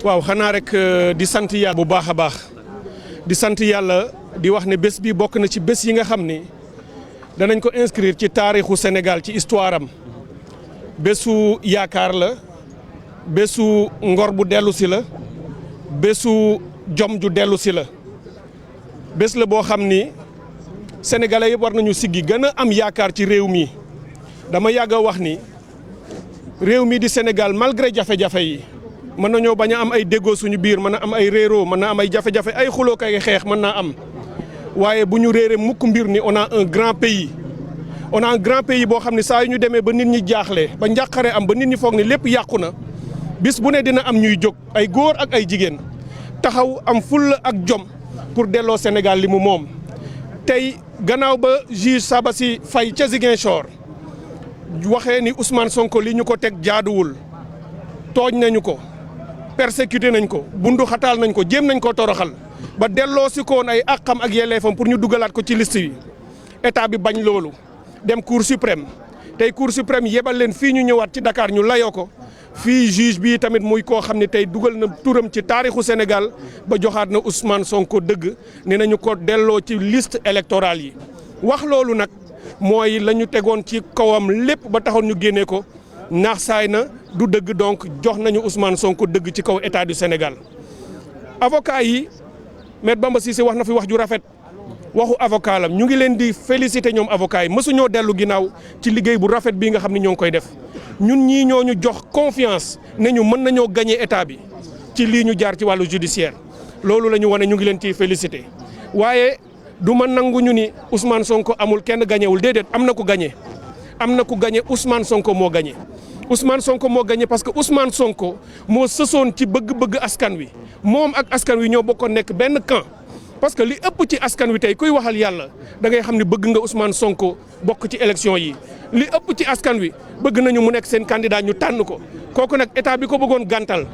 waaw xanaa rek di sant yàlla bu baax a baax di sant yàlla di wax ne bés bi bokk na ci bés yi nga xam ni danañ ko inscrire ci taarixu Sénégal ci histoire am bésu yaakaar la bésu ngor bu dellu si la bésu jom ju dellu si la bés la boo xam ni sénégalais yëpp war nañu siggi gën a am yaakaar ci réew mi dama yàgg a wax ni réew mi di Sénégal malgré jafe-jafe yi mën nañoo bañ a am ay déggoo suñu biir mën a am ay réeroo mën na am ay jafe-jafe ay xuloo kay xeex mën naa am waaye bu ñu réeree mukk mbir ni on a un grand pays boo xam ne saa yu ñu demee ba nit ñi jaaxle ba njàqare am ba nit ñi foog ni lépp yàqu na bis bu ne dina am ñuy jóg ay góor ak ay jigéen taxaw am fulla ak jom pour delloo Sénégal li mu moom. tey gannaaw ba juge Sabassy Faye ca Ziguinchor waxee ni Ousmane Sonko li ñu ko teg jaaduwul tooñ nañu ko persécuté nañ ko bundu xataal nañ ko jéem nañ ko toroxal ba delloo si koon ay àqam ak yelleefam pour ñu dugalaat ko ci liste yi état bi bañ loolu dem cour suprême tey cour suprême yebal leen fii ñu ñëwaat ci Dakar ñu layoo ko fii juge bi tamit muy koo xam ne tey dugal na turam ci taarixu Sénégal ba joxaat na Ousmane Sonko dëgg ne nañu ko delloo ci liste électorale yi wax loolu nag mooy la ñu tegoon ci kawam lépp ba taxoon ñu génnee ko naax saay na du dëgg donc jox nañu Ousmane Sonko dëgg ci kaw état du Sénégal. avocat yi Maître Bamba Cissé wax na fi wax ju rafet waxu avocat la ñu ngi leen di féliciter ñoom avocat yi mësuñoo dellu ginnaaw ci liggéey bu rafet bii nga xam ne ñoo ngi koy def ñun ñii ñoo ñu jox confiance ne ñu mën nañoo gagner état bi ci lii ñu jaar ci wàllu judiciaire loolu la ñu wane ñu ngi leen ciy féliciter waaye du ma nangu ñu ni Ousmane Sonko amul kenn gañewul déedéet am na ku gagné Ousmane Sonko moo gagné. Ousmane Sonko moo gagné parce que Ousmane Sonko moo sësoon ci bëgg-bëgg askan wi moom ak askan wi ñoo bokkoon nekk benn camp parce que li ëpp ci askan wi tey kuy waxal yàlla da ngay xam ne bëgg nga Ousmane Sonko bokk ci élection yi li ëpp ci askan wi bëgg nañu mu nekk seen candidat ñu tànn ko kooku nag état bi ko bëggoon gàntal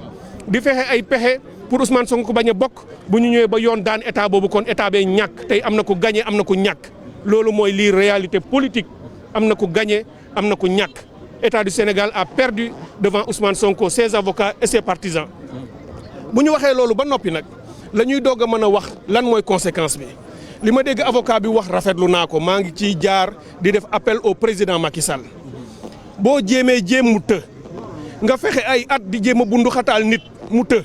di fexe ay pexe pour Ousmane Sonko bañ a bokk bu ñu ñëwee ba yoon daan état boobu kon état bee ñàkk tey am na ku gagné am na ku ñàkk loolu mooy lii réalité politique am na ku gagné am na ku ñàkk. État du Sénégal a perdu devant Ousmane Sonko ses avocats et ses partisans bu ñu waxee loolu ba noppi nag la ñuy doog a mën a wax lan mooy conséquence bi li ma dégg avocat bi wax rafetlu naa ko maa ngi ciy jaar di def appel au président Macky Sall boo jéemee jéem mu të nga fexe ay at di jéem a bundu xataal nit mu të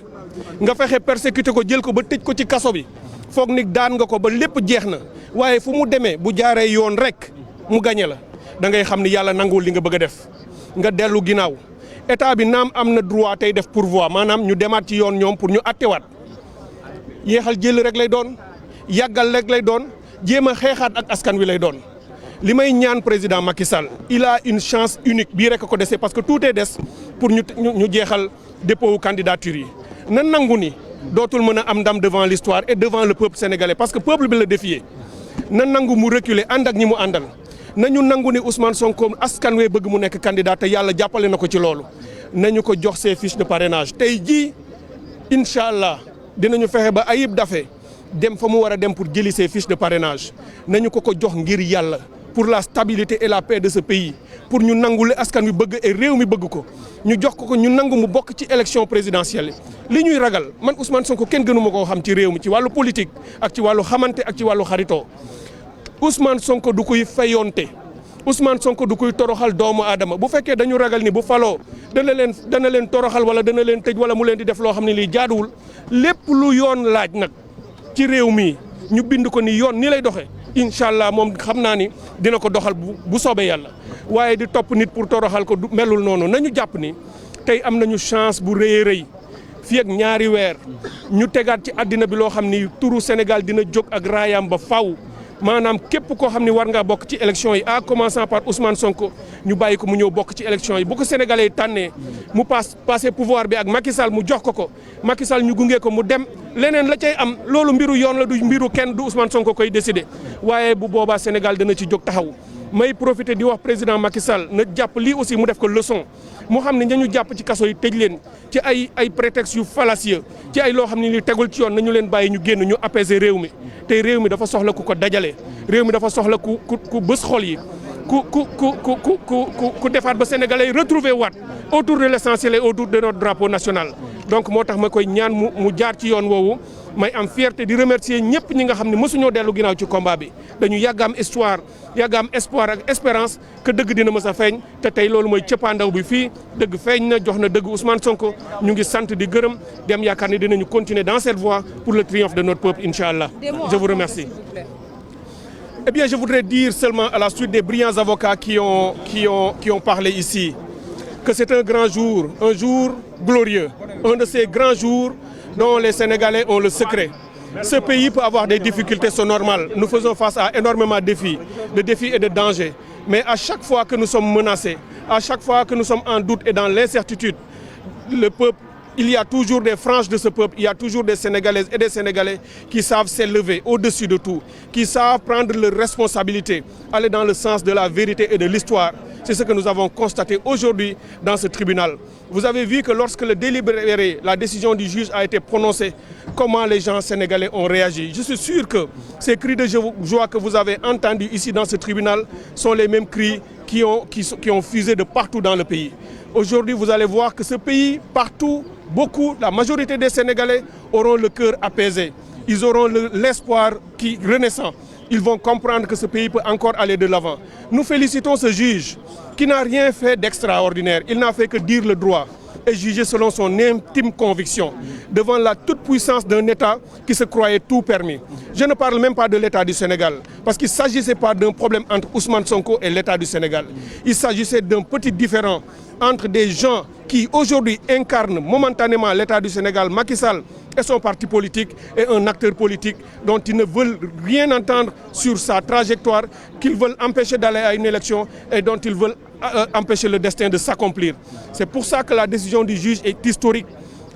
nga fexe persécuté ko jël ko ba tëj ko ci kaso bi foog ni daan nga ko ba lépp jeex na waaye fu mu demee bu jaaree yoon rek mu gañe la da ngay xam ni yàlla nanguwul li nga bëgg a def nga dellu ginnaaw état bi naam am na droit tey def pourvoi maanaam ñu demaat ci yoon ñoom pour ñu attewaat yéexal jël rek lay doon yàggal rek lay doon jéem a xeexaat ak askan wi lay doon li may ñaan président Macky Sall il a une chance unique bii rek a ko dese parce que tout est des pour ñu jeexal dépôt candidature yi na nangu ni dootul mën a am ndam devant l'histoire et devant le peuple sénégalais parce que peuple bi la défier na nangu mu reculer ànd ak ñi mu àndal nañu nangu ni Ousmane Sonko askan wee bëgg mu nekk candidat te yàlla jàppale na ko ci loolu nañu ko jox ses fiches de parrainage tey jii incha allah dinañu fexe ba Ayib Daffé dem fa mu war a dem pour jëli ses fiches de parrainage nañu ko jox ngir yàlla pour la stabilité et la paix de ce pays pour ñu nangu li askan wi bëgg et réew mi bëgg ko ñu jox ko ñu nangu mu bokk ci élection présidentielle li ñuy ragal man Ousmane Sonko kenn gënu ma koo xam ci réew mi ci wàllu politique ak ci wàllu xamante ak ci wàllu xaritoo Ousmane Sonko du koy fayonte Ousmane Sonko du koy toroxal doomu aadama bu fekkee dañu ragal ni bu faloo dana leen toroxal wala dana leen tëj wala mu leen di def loo xam ne lii jaaduwul lépp lu yoon laaj nag ci réew mi ñu bind ko ni yoon ni lay doxee incha allah moom xam naa ni dina ko doxal bu soobee yàlla waaye di topp nit pour toroxal ko du melul noonu nañu jàpp ni tey am nañu chance bu rëy a rëy fii ak ñaari weer ñu tegaat ci àddina bi loo xam ni turu Sénégal dina jóg ak raayam ba faw maanaam képp koo xam ne war ngaa bokk ci élection yi à commençant par Ousmane Sonko ñu bàyyi ko mu ñëw bokk ci élection yi bu ko sénégalais yi tànnee mu passé pouvoir bi ak Macky Sall mu jox ko Macky Sall ñu gunge ko mu dem leneen la cay am loolu mbiru yoon la du mbiru kenn du Ousmane Sonko koy décider waaye bu boobaa Sénégal dana ci jóg taxaw may profiter di wax président Macky Sall na jàpp lii aussi mu def ko leçon mu xam ne ñu jàpp ci kaso yi tëj leen ci ay prétextes yu fallacieux ci ay loo xam ne li tegul ci yoon nañu leen bàyyi ñu génn ñu apaiser réew mi tey réew mi dafa soxla ku ko dajale réew mi dafa soxla ku bës xol yi defaat ba sénégalais retrouver waat autour de l'essentiel et autour de notre drapeau national. Donc moo tax ma koy ñaan mu jaar ci yoon woowu may am fierté di remercier ñëpp ñi nga xam ne mësuñoo dellu ginnaaw ci combat bi dañu yàgg am histoire yàgg am espoir ak espérance que dëgg dina mës a feeñ te tey loolu mooy cëppaandaw bi fii dëgg feeñ na jox na dëgg Ousmane Sonko ñu ngi sant di gërëm dem yaakaar ni dinañu continuer dans cette voie pour le triomphe de notre peuple inch'Allah. Je vous remercie. Eh bien, je voudrais dire seulement à la suite des brillants avocats qui ont parlé ici que c'est un grand jour, un jour glorieux, un de ces grands jours dont les Sénégalais ont le secret. Ce pays peut avoir des difficultés, c'est normal. Nous faisons face à énormément de défis et de dangers. Mais à chaque fois que nous sommes menacés, à chaque fois que nous sommes en doute et dans l'incertitude, le peuple, il y a toujours des franges de ce peuple, il y a toujours des Sénégalaises et des Sénégalais qui savent s'élever au-dessus de tout, qui savent prendre leurs responsabilités, aller dans le sens de la vérité et de l'histoire. C'est ce que nous avons constaté aujourd'hui dans ce tribunal. Vous avez vu que lorsque le délibéré, la décision du juge a été prononcée, comment les gens sénégalais ont réagi. Je suis sûr que ces cris de joie que vous avez entendus ici dans ce tribunal sont les mêmes cris qui ont fusé de partout dans le pays. Aujourd'hui, vous allez voir que ce pays, partout, beaucoup, la majorité des Sénégalais auront le cœur apaisé. Ils auront l'espoir qui renaissant. Ils vont comprendre que ce pays peut encore aller de l'avant. Nous félicitons ce juge qui n'a rien fait d'extraordinaire. Il n'a fait que dire le droit et juger selon son intime conviction devant la toute-puissance d'un État qui se croyait tout permis. Je ne parle même pas de l'État du Sénégal parce qu'il ne s'agissait pas d'un problème entre Ousmane Sonko et l'État du Sénégal. Il s'agissait d'un petit différend entre des gens qui aujourd'hui incarnent momentanément l'État du Sénégal, Macky Sall et son parti politique, et un acteur politique dont ils ne veulent rien entendre sur sa trajectoire, qu'ils veulent empêcher d'aller à une élection et dont ils veulent empêcher le destin de s'accomplir. C'est pour ça que la décision du juge est historique.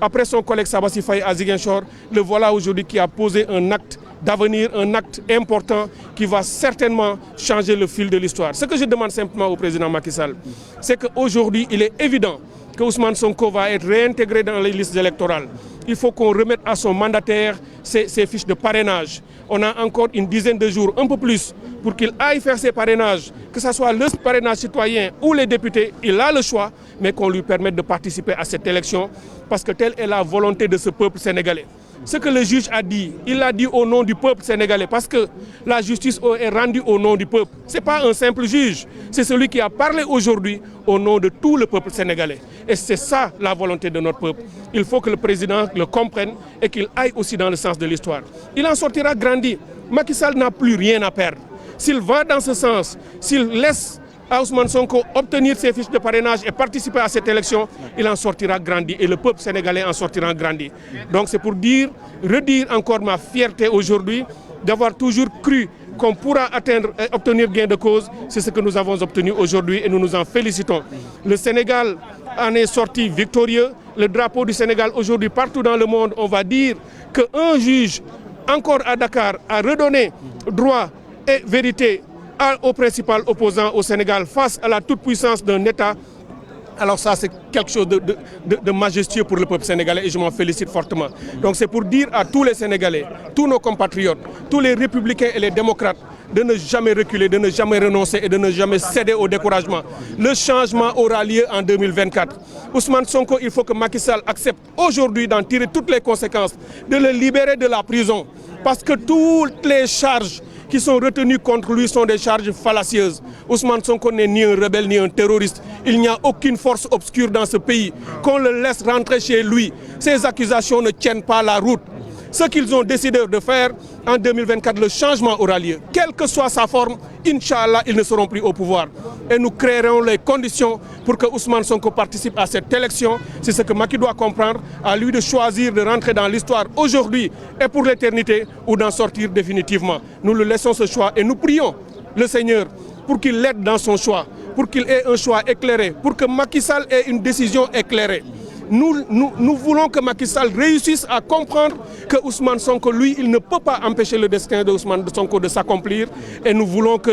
Après son collègue Sabassi Faye à Ziguinchor, le voilà aujourd'hui qui a posé un acte d'avenir, un acte important qui va certainement changer le fil de l'histoire. Ce que je demande simplement au président Macky Sall, c'est qu'aujourd'hui, il est évident que Ousmane Sonko va être réintégré dans les listes électorales. Il faut qu'on remette à son mandataire ses fiches de parrainage. On a encore une dizaine de jours, un peu plus, pour qu'il aille faire ses parrainages, que ce soit le parrainage citoyen ou les députés, il a le choix, mais qu'on lui permette de participer à cette élection, parce que telle est la volonté de ce peuple sénégalais. Ce que le juge a dit, il l'a dit au nom du peuple sénégalais, parce que la justice est rendue au nom du peuple. Ce n'est pas un simple juge, c'est celui qui a parlé aujourd'hui au nom de tout le peuple sénégalais. Et c'est ça la volonté de notre peuple. Il faut que le président le comprenne et qu'il aille aussi dans le sens de l'histoire. Il en sortira grandi. Macky Sall n'a plus rien à perdre. S'il va dans ce sens, s'il laisse à Ousmane Sonko obtenir ses fiches de parrainage et participer à cette élection, il en sortira grandi et le peuple sénégalais en sortira grandi. Donc c'est pour redire encore ma fierté aujourd'hui d'avoir toujours cru qu'on pourra obtenir gain de cause. C'est ce que nous avons obtenu aujourd'hui et nous nous en félicitons. Le Sénégal en est sorti victorieux. Le drapeau du Sénégal aujourd'hui partout dans le monde, on va dire qu'un juge encore à Dakar a redonné droit et vérité au principal opposant au Sénégal face à la toute-puissance d'un État. Alors ça, c'est quelque chose de majestueux pour le peuple sénégalais et je m'en félicite fortement. Donc c'est pour dire à tous les Sénégalais, tous nos compatriotes, tous les républicains et les démocrates de ne jamais reculer, de ne jamais renoncer et de ne jamais céder au découragement. Le changement aura lieu en 2024. Ousmane Sonko, il faut que Macky Sall accepte aujourd'hui d'en tirer toutes les conséquences, de le libérer de la prison. Parce que toutes les charges qui sont retenues contre lui sont des charges fallacieuses. Ousmane Sonko n'est ni un rebelle ni un terroriste. Il n'y a aucune force obscure dans ce pays. Qu'on le laisse rentrer chez lui. Ces accusations ne tiennent pas la route. Ce qu'ils ont décidé de faire en 2024, le changement aura lieu. Quelle que soit sa forme, Inch'Allah, ils ne seront plus au pouvoir. Et nous créerons les conditions pour que Ousmane Sonko participe à cette élection. C'est ce que Macky doit comprendre, à lui de choisir de rentrer dans l'histoire aujourd'hui et pour l'éternité ou d'en sortir définitivement. Nous lui laissons ce choix et nous prions le Seigneur pour qu'il l'aide dans son choix, pour qu'il ait un choix éclairé, pour que Macky Sall ait une décision éclairée. Nous voulons que Macky Sall réussisse à comprendre que Ousmane Sonko, lui, il ne peut pas empêcher le destin de Ousmane Sonko de s'accomplir. Et nous voulons que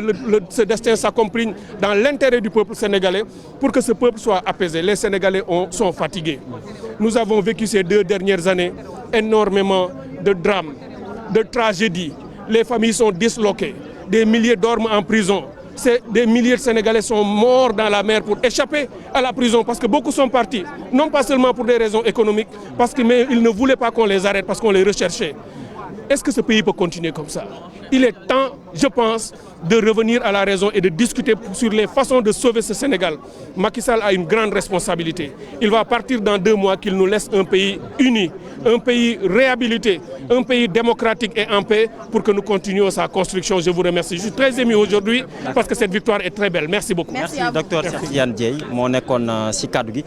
ce destin s'accomplisse dans l'intérêt du peuple sénégalais pour que ce peuple soit apaisé. Les Sénégalais sont fatigués. Nous avons vécu ces 2 dernières années énormément de drames, de tragédies. Les familles sont disloquées. Des milliers dorment en prison. Des milliers de Sénégalais sont morts dans la mer pour échapper à la prison parce que beaucoup sont partis, non pas seulement pour des raisons économiques, mais ils ne voulaient pas qu'on les arrête parce qu'on les recherchait. Est-ce que ce pays peut continuer comme ça? Il est temps, je pense, de revenir à la raison et de discuter sur les façons de sauver ce Sénégal. Macky Sall a une grande responsabilité. Il va partir dans 2 mois, qu'il nous laisse un pays uni, un pays réhabilité, un pays démocratique et en paix pour que nous continuions sa construction. Je vous remercie. Je suis très ému aujourd'hui parce que cette victoire est très belle. Merci beaucoup. Merci docteur Cheikh Tidiane Dièye moo nekkoon si kaddu gi.